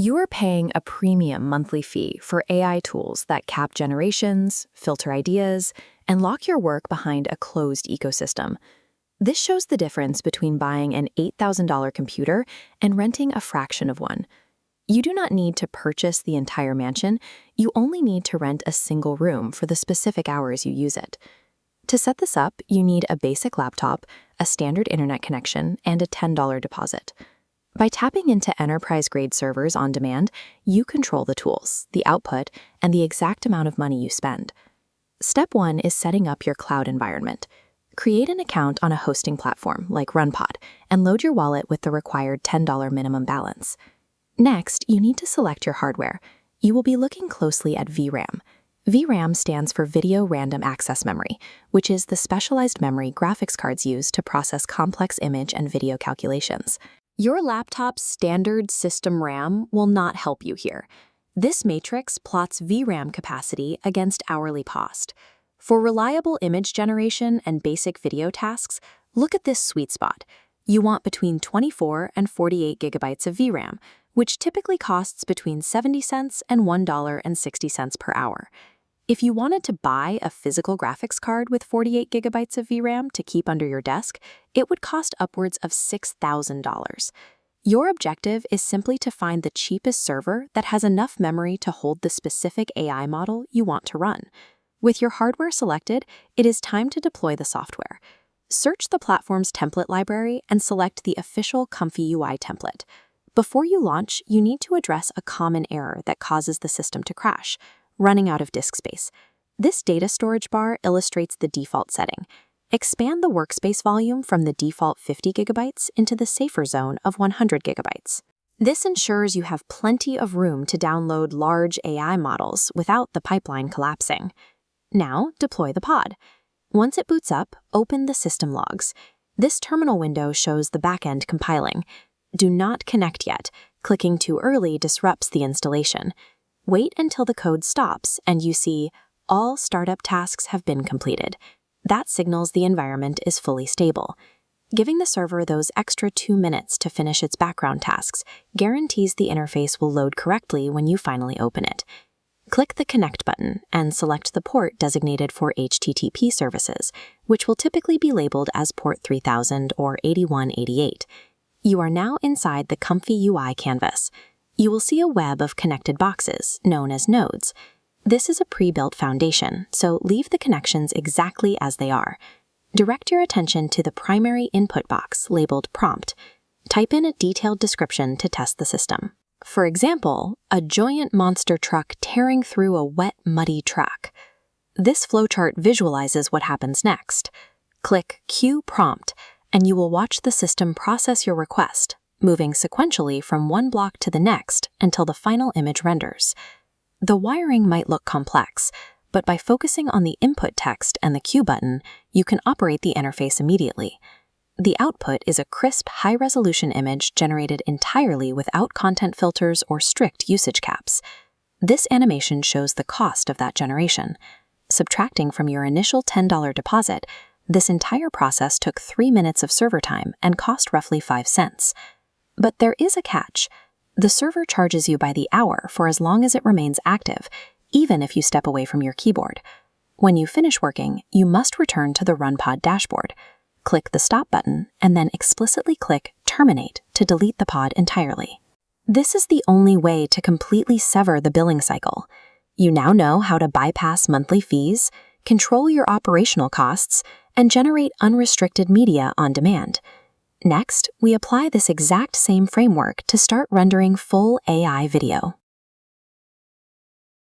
You are paying a premium monthly fee for AI tools that cap generations, filter ideas, and lock your work behind a closed ecosystem. This shows the difference between buying an $8,000 computer and renting a fraction of one. You do not need to purchase the entire mansion, you only need to rent a single room for the specific hours you use it. To set this up, you need a basic laptop, a standard internet connection, and a $10 deposit. By tapping into enterprise-grade servers on demand, you control the tools, the output, and the exact amount of money you spend. Step 1 is setting up your cloud environment. Create an account on a hosting platform like RunPod and load your wallet with the required $10 minimum balance. Next, you need to select your hardware. You will be looking closely at VRAM. VRAM stands for Video Random Access Memory, which is the specialized memory graphics cards use to process complex image and video calculations. Your laptop's standard system RAM will not help you here. This matrix plots VRAM capacity against hourly cost. For reliable image generation and basic video tasks, look at this sweet spot. You want between 24 and 48 gigabytes of VRAM, which typically costs between 70 cents and $1.60 per hour. If you wanted to buy a physical graphics card with 48 gigabytes of VRAM to keep under your desk, it would cost upwards of $6,000. Your objective is simply to find the cheapest server that has enough memory to hold the specific AI model you want to run. With your hardware selected, it is time to deploy the software. Search the platform's template library and select the official Comfy UI template. Before you launch, you need to address a common error that causes the system to crash: running out of disk space. This data storage bar illustrates the default setting. Expand the workspace volume from the default 50 gigabytes into the safer zone of 100 gigabytes. This ensures you have plenty of room to download large AI models without the pipeline collapsing. Now, deploy the pod. Once it boots up, open the system logs. This terminal window shows the backend compiling. Do not connect yet. Clicking too early disrupts the installation. Wait until the code stops and you see all startup tasks have been completed. That signals the environment is fully stable. Giving the server those extra 2 minutes to finish its background tasks guarantees the interface will load correctly when you finally open it. Click the Connect button and select the port designated for HTTP services, which will typically be labeled as port 3000 or 8188. You are now inside the Comfy UI canvas. You will see a web of connected boxes, known as nodes. This is a pre-built foundation, so leave the connections exactly as they are. Direct your attention to the primary input box labeled Prompt. Type in a detailed description to test the system. For example, a giant monster truck tearing through a wet, muddy track. This flowchart visualizes what happens next. Click Queue Prompt, and you will watch the system process your request, moving sequentially from one block to the next until the final image renders. The wiring might look complex, but by focusing on the input text and the Q button, you can operate the interface immediately. The output is a crisp, high-resolution image generated entirely without content filters or strict usage caps. This animation shows the cost of that generation. Subtracting from your initial $10 deposit, this entire process took 3 minutes of server time and cost roughly 5 cents. But there is a catch. The server charges you by the hour for as long as it remains active, even if you step away from your keyboard. When you finish working, you must return to the RunPod dashboard. Click the Stop button and then explicitly click Terminate to delete the pod entirely. This is the only way to completely sever the billing cycle. You now know how to bypass monthly fees, control your operational costs, and generate unrestricted media on demand. Next, we apply this exact same framework to start rendering full AI video.